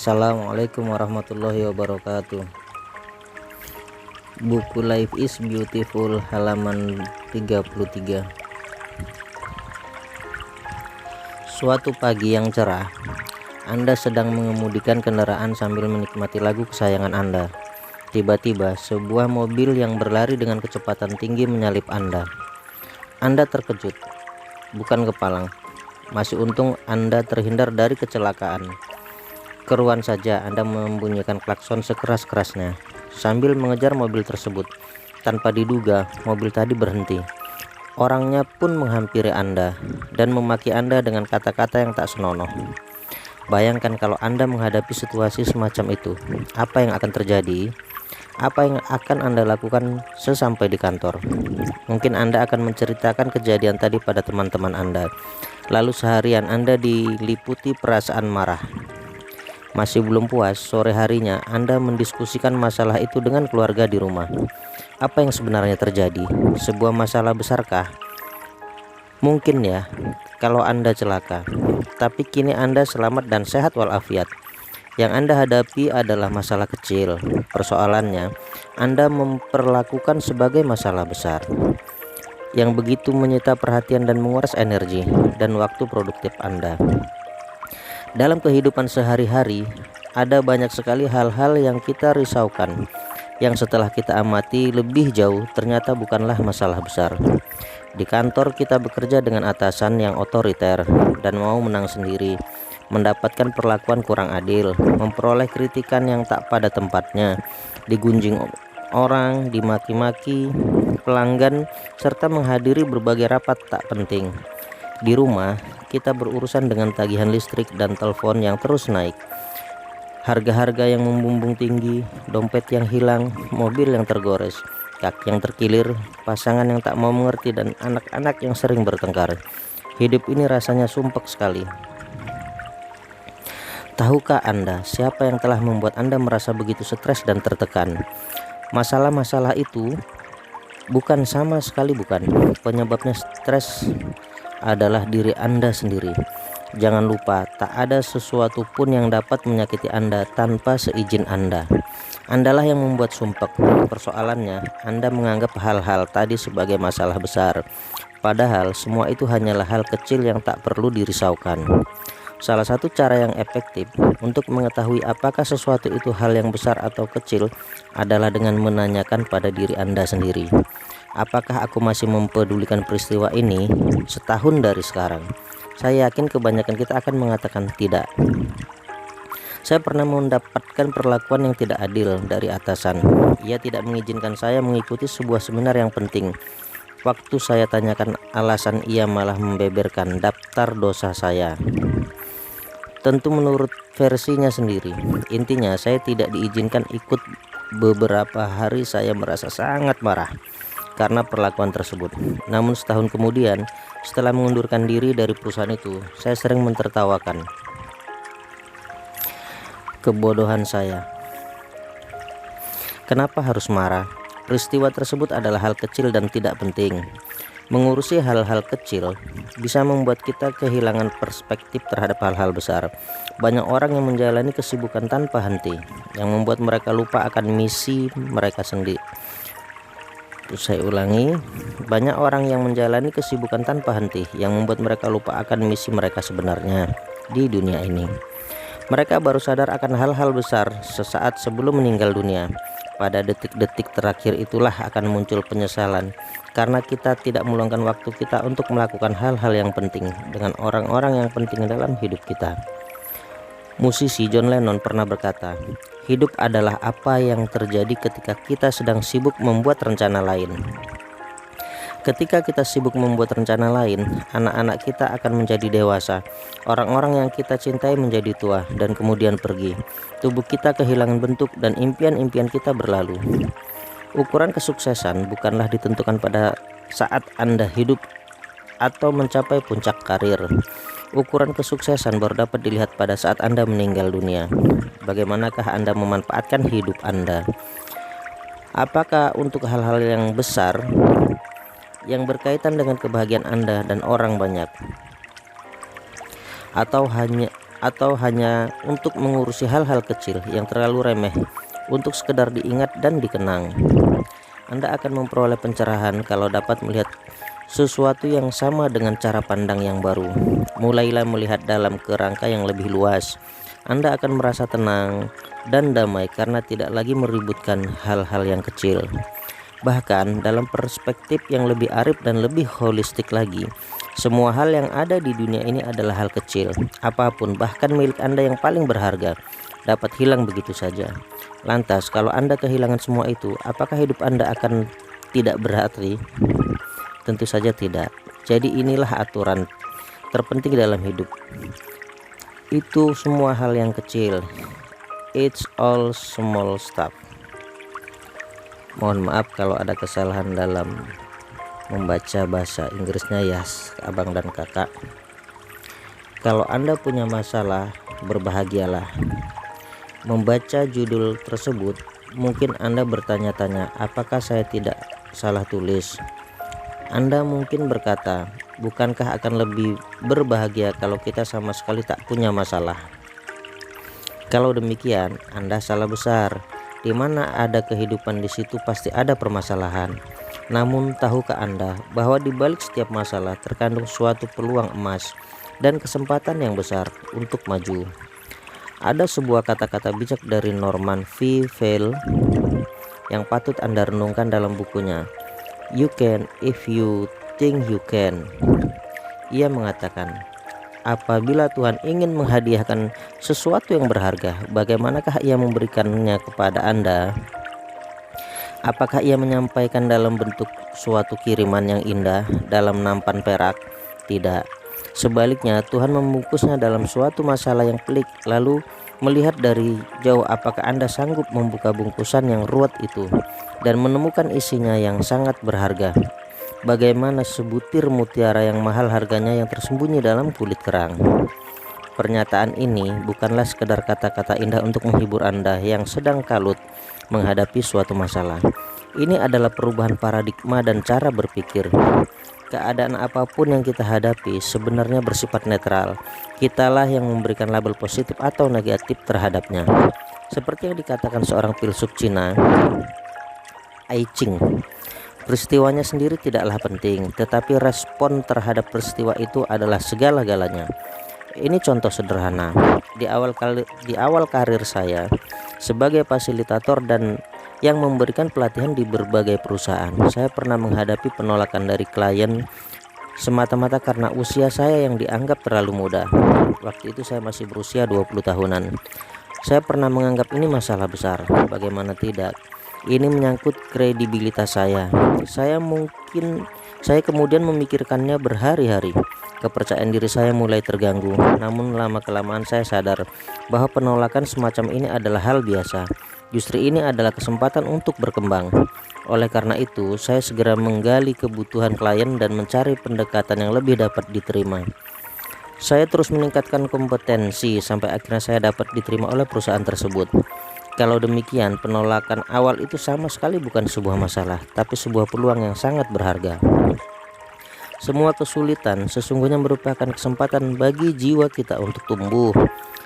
Assalamualaikum warahmatullahi wabarakatuh. Buku Life is Beautiful halaman 33. Suatu pagi yang cerah, Anda sedang mengemudikan kendaraan sambil menikmati lagu kesayangan Anda. Tiba-tiba sebuah mobil yang berlari dengan kecepatan tinggi menyalip Anda. Anda terkejut, bukan kepalang. Masih untung Anda terhindar dari kecelakaan. Keruan saja Anda membunyikan klakson sekeras-kerasnya sambil mengejar mobil tersebut. Tanpa diduga, mobil tadi berhenti. Orangnya pun menghampiri Anda dan memaki Anda dengan kata-kata yang tak senonoh. Bayangkan kalau Anda menghadapi situasi semacam itu, apa yang akan terjadi? Apa yang akan Anda lakukan sesampai di kantor? Mungkin Anda akan menceritakan kejadian tadi pada teman-teman Anda. Lalu seharian Anda diliputi perasaan marah. Masih belum puas, sore harinya Anda mendiskusikan masalah itu dengan keluarga di rumah. Apa yang sebenarnya terjadi? Sebuah masalah besarkah? Mungkin ya, kalau Anda celaka. Tapi kini Anda selamat dan sehat walafiat. Yang Anda hadapi adalah masalah kecil. Persoalannya, Anda memperlakukan sebagai masalah besar yang begitu menyita perhatian dan menguras energi dan waktu produktif Anda. Dalam kehidupan sehari-hari, ada banyak sekali hal-hal yang kita risaukan, yang setelah kita amati lebih jauh ternyata bukanlah masalah besar. Di kantor kita bekerja dengan atasan yang otoriter dan mau menang sendiri, mendapatkan perlakuan kurang adil, memperoleh kritikan yang tak pada tempatnya, digunjing orang, dimaki-maki pelanggan, serta menghadiri berbagai rapat tak penting. Di rumah, kita berurusan dengan tagihan listrik dan telepon yang terus naik, harga-harga yang membumbung tinggi, dompet yang hilang, mobil yang tergores, kaki yang terkilir, pasangan yang tak mau mengerti, dan anak-anak yang sering bertengkar. Hidup ini rasanya sumpek sekali. Tahukah Anda siapa yang telah membuat Anda merasa begitu stres dan tertekan? Masalah-masalah itu bukan sama sekali bukan. Penyebabnya stres adalah diri Anda sendiri. Jangan lupa, tak ada sesuatu pun yang dapat menyakiti Anda tanpa seizin Anda. Andalah yang membuat sumpek. Persoalannya, Anda menganggap hal-hal tadi sebagai masalah besar. Padahal semua itu hanyalah hal kecil yang tak perlu dirisaukan. Salah satu cara yang efektif untuk mengetahui apakah sesuatu itu hal yang besar atau kecil adalah dengan menanyakan pada diri Anda sendiri. Apakah aku masih mempedulikan peristiwa ini setahun dari sekarang? Saya yakin kebanyakan kita akan mengatakan tidak. Saya pernah mendapatkan perlakuan yang tidak adil dari atasan. Ia tidak mengizinkan saya mengikuti sebuah seminar yang penting. Waktu saya tanyakan alasan, ia malah membeberkan daftar dosa saya. Tentu menurut versinya sendiri. Intinya, saya tidak diizinkan ikut. Beberapa hari saya merasa sangat marah karena perlakuan tersebut. Namun setahun kemudian, setelah mengundurkan diri dari perusahaan itu, saya sering mentertawakan kebodohan saya. Kenapa harus marah? Peristiwa tersebut adalah hal kecil dan tidak penting. Mengurusi hal-hal kecil bisa membuat kita kehilangan perspektif terhadap hal-hal besar. Banyak orang yang menjalani kesibukan tanpa henti, yang membuat mereka lupa akan misi mereka sendiri. Saya ulangi, banyak orang yang menjalani kesibukan tanpa henti, yang membuat mereka lupa akan misi mereka sebenarnya di dunia ini. Mereka baru sadar akan hal-hal besar sesaat sebelum meninggal dunia. Pada detik-detik terakhir itulah akan muncul penyesalan, karena kita tidak meluangkan waktu kita untuk melakukan hal-hal yang penting dengan orang-orang yang penting dalam hidup kita. Musisi John Lennon pernah berkata, hidup adalah apa yang terjadi ketika kita sedang sibuk membuat rencana lain. Ketika kita sibuk membuat rencana lain, anak-anak kita akan menjadi dewasa, orang-orang yang kita cintai menjadi tua dan kemudian pergi. Tubuh kita kehilangan bentuk dan impian-impian kita berlalu. Ukuran kesuksesan bukanlah ditentukan pada saat Anda hidup atau mencapai puncak karir. Ukuran kesuksesan baru dapat dilihat pada saat Anda meninggal dunia. Bagaimanakah Anda memanfaatkan hidup Anda? Apakah untuk hal-hal yang besar yang berkaitan dengan kebahagiaan Anda dan orang banyak, atau hanya atau hanya untuk mengurusi hal-hal kecil yang terlalu remeh untuk sekedar diingat dan dikenang. Anda akan memperoleh pencerahan kalau dapat melihat sesuatu yang sama dengan cara pandang yang baru. Mulailah melihat dalam kerangka yang lebih luas. Anda akan merasa tenang dan damai karena tidak lagi meributkan hal-hal yang kecil. Bahkan dalam perspektif yang lebih arif dan lebih holistik lagi, semua hal yang ada di dunia ini adalah hal kecil. Apapun, bahkan milik Anda yang paling berharga, dapat hilang begitu saja. Lantas, kalau Anda kehilangan semua itu, apakah hidup Anda akan tidak berarti? Tentu saja tidak. Jadi inilah aturan terpenting dalam hidup. Itu semua hal yang kecil. It's all small stuff. Mohon maaf kalau ada kesalahan dalam membaca bahasa Inggrisnya ya, abang dan kakak. Kalau Anda punya masalah, berbahagialah. Membaca judul tersebut, mungkin Anda bertanya-tanya, apakah saya tidak salah tulis? Anda mungkin berkata, bukankah akan lebih berbahagia kalau kita sama sekali tak punya masalah? Kalau demikian, Anda salah besar. Di mana ada kehidupan, di situ pasti ada permasalahan. Namun tahukah Anda bahwa di balik setiap masalah terkandung suatu peluang emas dan kesempatan yang besar untuk maju? Ada sebuah kata-kata bijak dari Norman V. Vail yang patut Anda renungkan dalam bukunya You Can If You Think You Can. Ia mengatakan, apabila Tuhan ingin menghadiahkan sesuatu yang berharga, bagaimanakah Ia memberikannya kepada Anda? Apakah Ia menyampaikan dalam bentuk suatu kiriman yang indah dalam nampan perak? Tidak. Sebaliknya, Tuhan membungkusnya dalam suatu masalah yang pelik, lalu melihat dari jauh apakah Anda sanggup membuka bungkusan yang ruwet itu dan menemukan isinya yang sangat berharga. Bagaimana sebutir mutiara yang mahal harganya yang tersembunyi dalam kulit kerang. Pernyataan ini bukanlah sekedar kata-kata indah untuk menghibur Anda yang sedang kalut menghadapi suatu masalah. Ini adalah perubahan paradigma dan cara berpikir. Keadaan apapun yang kita hadapi sebenarnya bersifat netral. Kitalah yang memberikan label positif atau negatif terhadapnya. Seperti yang dikatakan seorang filsuf Cina, Ai Ching, peristiwanya sendiri tidaklah penting, tetapi respon terhadap peristiwa itu adalah segala-galanya. Ini contoh sederhana. Di awal karir saya sebagai fasilitator dan yang memberikan pelatihan di berbagai perusahaan, saya pernah menghadapi penolakan dari klien semata-mata karena usia saya yang dianggap terlalu muda. Waktu itu saya masih berusia 20 tahunan. Saya pernah menganggap ini masalah besar. Bagaimana tidak? Ini menyangkut kredibilitas saya. Saya kemudian memikirkannya berhari-hari. Kepercayaan diri saya mulai terganggu. Namun lama-kelamaan saya sadar bahwa penolakan semacam ini adalah hal biasa. Justru ini adalah kesempatan untuk berkembang. Oleh karena itu, saya segera menggali kebutuhan klien dan mencari pendekatan yang lebih dapat diterima. Saya terus meningkatkan kompetensi sampai akhirnya saya dapat diterima oleh perusahaan tersebut. Kalau demikian, penolakan awal itu sama sekali bukan sebuah masalah, tapi sebuah peluang yang sangat berharga. Semua kesulitan sesungguhnya merupakan kesempatan bagi jiwa kita untuk tumbuh.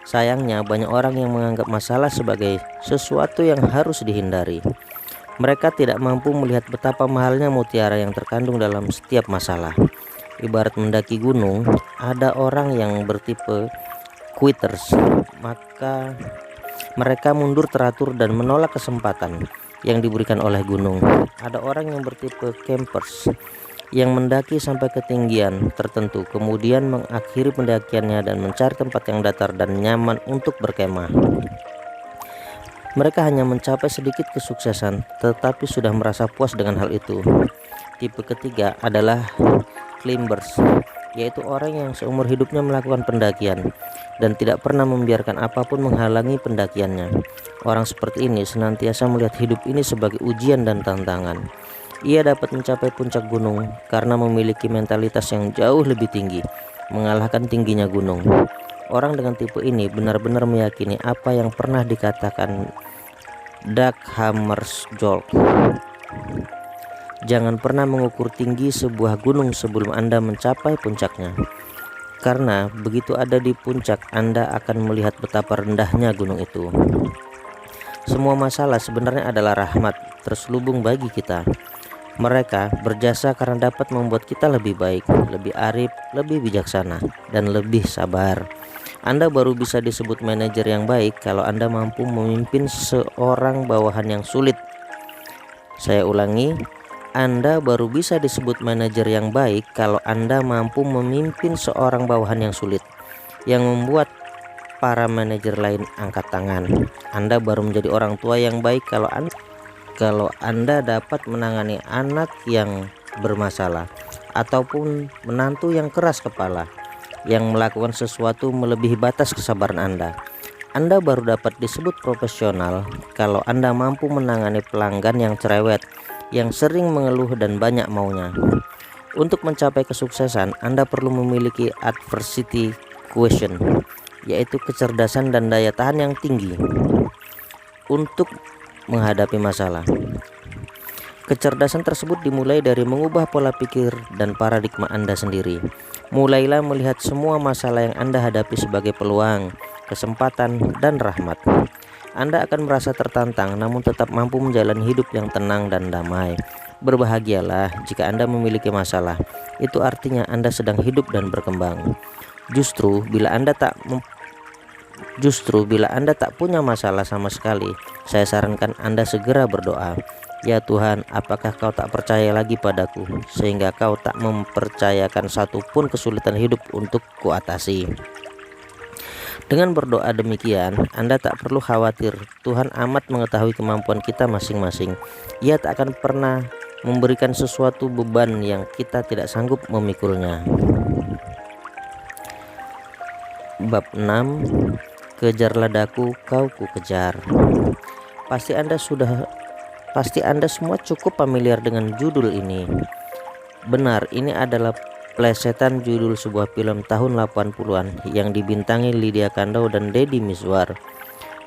Sayangnya, banyak orang yang menganggap masalah sebagai sesuatu yang harus dihindari. Mereka tidak mampu melihat betapa mahalnya mutiara yang terkandung dalam setiap masalah. Ibarat mendaki gunung, ada orang yang bertipe quitters, maka mereka mundur teratur dan menolak kesempatan yang diberikan oleh gunung. Ada orang yang bertipe campers, yang mendaki sampai ketinggian tertentu, kemudian mengakhiri pendakiannya dan mencari tempat yang datar dan nyaman untuk berkemah. Mereka hanya mencapai sedikit kesuksesan, tetapi sudah merasa puas dengan hal itu. Tipe ketiga adalah climbers, yaitu orang yang seumur hidupnya melakukan pendakian dan tidak pernah membiarkan apapun menghalangi pendakiannya. Orang seperti ini senantiasa melihat hidup ini sebagai ujian dan tantangan. Ia dapat mencapai puncak gunung karena memiliki mentalitas yang jauh lebih tinggi, mengalahkan tingginya gunung. Orang dengan tipe ini benar-benar meyakini apa yang pernah dikatakan Dag Hammarskjöld. Jangan pernah mengukur tinggi sebuah gunung sebelum Anda mencapai puncaknya. Karena begitu ada di puncak, Anda akan melihat betapa rendahnya gunung itu. Semua masalah sebenarnya adalah rahmat terselubung bagi kita. Mereka berjasa karena dapat membuat kita lebih baik, lebih arif, lebih bijaksana, dan lebih sabar. Anda baru bisa disebut manajer yang baik kalau Anda mampu memimpin seorang bawahan yang sulit. Saya ulangi, Anda baru bisa disebut manajer yang baik kalau Anda mampu memimpin seorang bawahan yang sulit, yang membuat para manajer lain angkat tangan. Anda baru menjadi orang tua yang baik kalau Anda dapat menangani anak yang bermasalah, ataupun menantu yang keras kepala, yang melakukan sesuatu melebihi batas kesabaran Anda. Anda baru dapat disebut profesional kalau Anda mampu menangani pelanggan yang cerewet, yang sering mengeluh dan banyak maunya. Untuk mencapai kesuksesan, Anda perlu memiliki adversity quotient, yaitu kecerdasan dan daya tahan yang tinggi untuk menghadapi masalah. Kecerdasan tersebut dimulai dari mengubah pola pikir dan paradigma Anda sendiri. Mulailah melihat semua masalah yang Anda hadapi sebagai peluang, kesempatan, dan rahmat. Anda akan merasa tertantang namun tetap mampu menjalani hidup yang tenang dan damai. Berbahagialah jika Anda memiliki masalah. Itu artinya Anda sedang hidup dan berkembang. Justru bila Anda tak punya masalah sama sekali, saya sarankan Anda segera berdoa. Ya Tuhan, apakah Kau tak percaya lagi padaku, sehingga Kau tak mempercayakan satupun kesulitan hidup untuk kuatasi? Dengan berdoa demikian, Anda tak perlu khawatir. Tuhan amat mengetahui kemampuan kita masing-masing. Ia tak akan pernah memberikan sesuatu beban yang kita tidak sanggup memikulnya. Bab 6. Kejarlah daku, kau ku kejar. Pasti Anda semua cukup familiar dengan judul ini. Benar, ini adalah plesetan judul sebuah film tahun 80-an yang dibintangi Lydia Kandou dan Deddy Mizwar.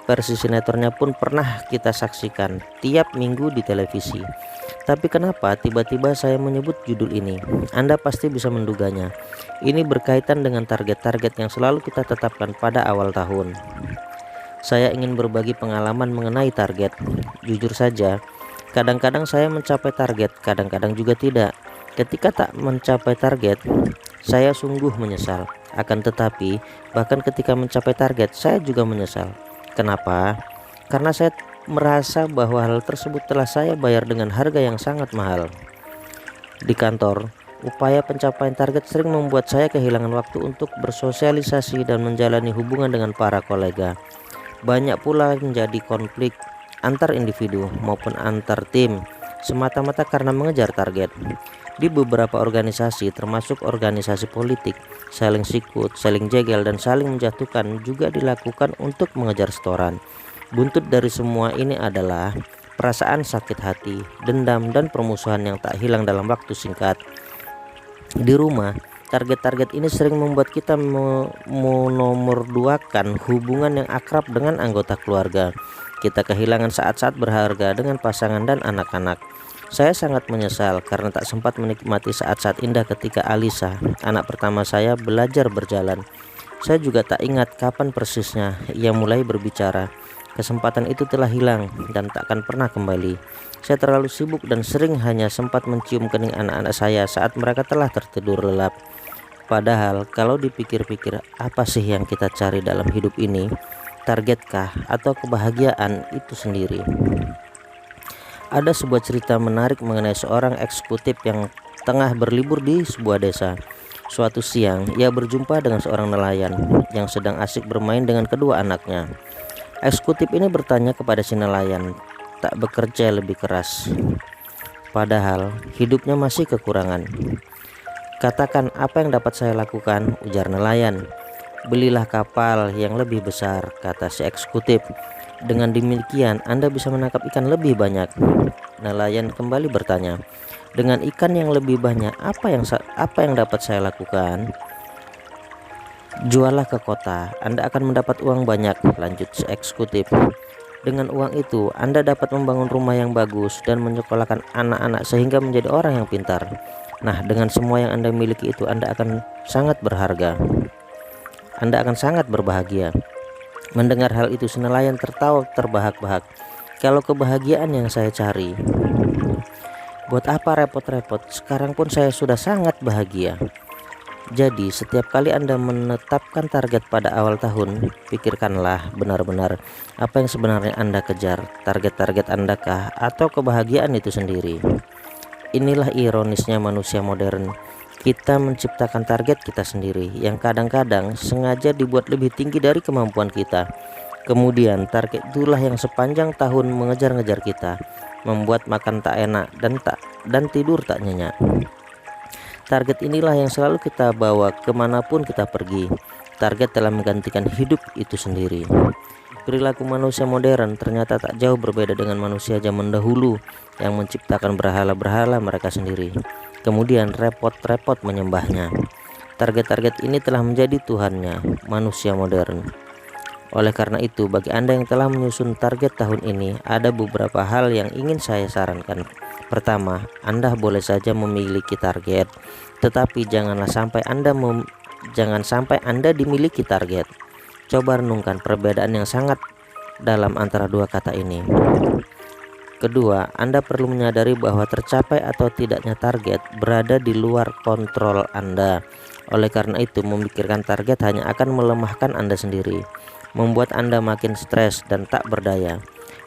Versi sinetronnya pun pernah kita saksikan tiap minggu di televisi. Tapi kenapa tiba-tiba saya menyebut judul ini? Anda pasti bisa menduganya. Ini berkaitan dengan target-target yang selalu kita tetapkan pada awal tahun. Saya ingin berbagi pengalaman mengenai target. Jujur saja, kadang-kadang saya mencapai target, kadang-kadang juga tidak. Ketika tak mencapai target, saya sungguh menyesal. Akan tetapi, bahkan ketika mencapai target, saya juga menyesal. Kenapa? Karena saya merasa bahwa hal tersebut telah saya bayar dengan harga yang sangat mahal. Di kantor, upaya pencapaian target sering membuat saya kehilangan waktu untuk bersosialisasi dan menjalani hubungan dengan para kolega. Banyak pula menjadi konflik antar individu maupun antar tim, semata-mata karena mengejar target. Di beberapa organisasi, termasuk organisasi politik, saling sikut, saling jegel, dan saling menjatuhkan juga dilakukan untuk mengejar setoran. Buntut dari semua ini adalah perasaan sakit hati, dendam, dan permusuhan yang tak hilang dalam waktu singkat. Di rumah, target-target ini sering membuat kita menomorduakan hubungan yang akrab dengan anggota keluarga. Kita kehilangan saat-saat berharga dengan pasangan dan anak-anak. Saya sangat menyesal karena tak sempat menikmati saat-saat indah ketika Alisa, anak pertama saya, belajar berjalan. Saya juga tak ingat kapan persisnya ia mulai berbicara. Kesempatan itu telah hilang dan takkan pernah kembali. Saya terlalu sibuk dan sering hanya sempat mencium kening anak-anak saya saat mereka telah tertidur lelap. Padahal kalau dipikir-pikir, apa sih yang kita cari dalam hidup ini? Targetkah atau kebahagiaan itu sendiri? Ada sebuah cerita menarik mengenai seorang eksekutif yang tengah berlibur di sebuah desa. Suatu siang, ia berjumpa dengan seorang nelayan yang sedang asik bermain dengan kedua anaknya. Eksekutif ini bertanya kepada si nelayan, tak bekerja lebih keras, padahal hidupnya masih kekurangan. Katakan, apa yang dapat saya lakukan? Ujar nelayan. Belilah kapal yang lebih besar, kata si eksekutif. Dengan demikian Anda bisa menangkap ikan lebih banyak. Nelayan kembali bertanya, dengan ikan yang lebih banyak, apa yang dapat saya lakukan? Juallah ke kota, Anda akan mendapat uang banyak, lanjut si eksekutif. Dengan uang itu Anda dapat membangun rumah yang bagus dan menyekolahkan anak-anak sehingga menjadi orang yang pintar. Nah, dengan semua yang Anda miliki itu, Anda akan sangat berharga. Anda akan sangat berbahagia. Mendengar hal itu, si nelayan tertawa terbahak-bahak. Kalau kebahagiaan yang saya cari, buat apa repot-repot? Sekarang pun saya sudah sangat bahagia. Jadi setiap kali Anda menetapkan target pada awal tahun, pikirkanlah benar-benar apa yang sebenarnya Anda kejar. Target-target Anda kah atau kebahagiaan itu sendiri? Inilah ironisnya manusia modern. Kita menciptakan target kita sendiri yang kadang-kadang sengaja dibuat lebih tinggi dari kemampuan kita. Kemudian target itulah yang sepanjang tahun mengejar-ngejar kita, membuat makan tak enak dan tidur tak nyenyak. Target inilah yang selalu kita bawa kemanapun kita pergi. Target telah menggantikan hidup itu sendiri. Perilaku manusia modern ternyata tak jauh berbeda dengan manusia zaman dahulu yang menciptakan berhala-berhala mereka sendiri, kemudian repot-repot menyembahnya. Target-target ini telah menjadi tuhannya manusia modern. Oleh karena itu, bagi Anda yang telah menyusun target tahun ini, ada beberapa hal yang ingin saya sarankan. Pertama, Anda boleh saja memiliki target, tetapi jangan sampai Anda dimiliki target. Coba renungkan perbedaan yang sangat dalam antara dua kata ini. Kedua, Anda perlu menyadari bahwa tercapai atau tidaknya target berada di luar kontrol Anda. Oleh karena itu, memikirkan target hanya akan melemahkan Anda sendiri, membuat Anda makin stres dan tak berdaya.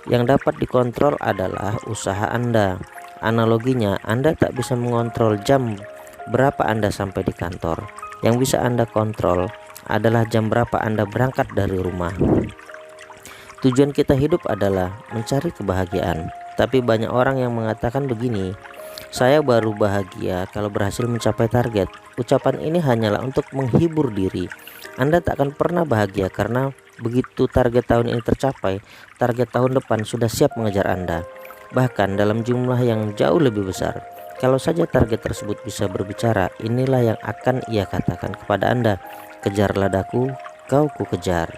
Yang dapat dikontrol adalah usaha Anda. Analoginya, Anda tak bisa mengontrol jam berapa Anda sampai di kantor. Yang bisa Anda kontrol adalah jam berapa Anda berangkat dari rumah. Tujuan kita hidup adalah mencari kebahagiaan. Tapi banyak orang yang mengatakan begini, saya baru bahagia kalau berhasil mencapai target. Ucapan ini hanyalah untuk menghibur diri. Anda tak akan pernah bahagia karena begitu target tahun ini tercapai, target tahun depan sudah siap mengejar Anda, bahkan dalam jumlah yang jauh lebih besar. Kalau saja target tersebut bisa berbicara, inilah yang akan ia katakan kepada Anda, kejarlah daku, kau ku kejar.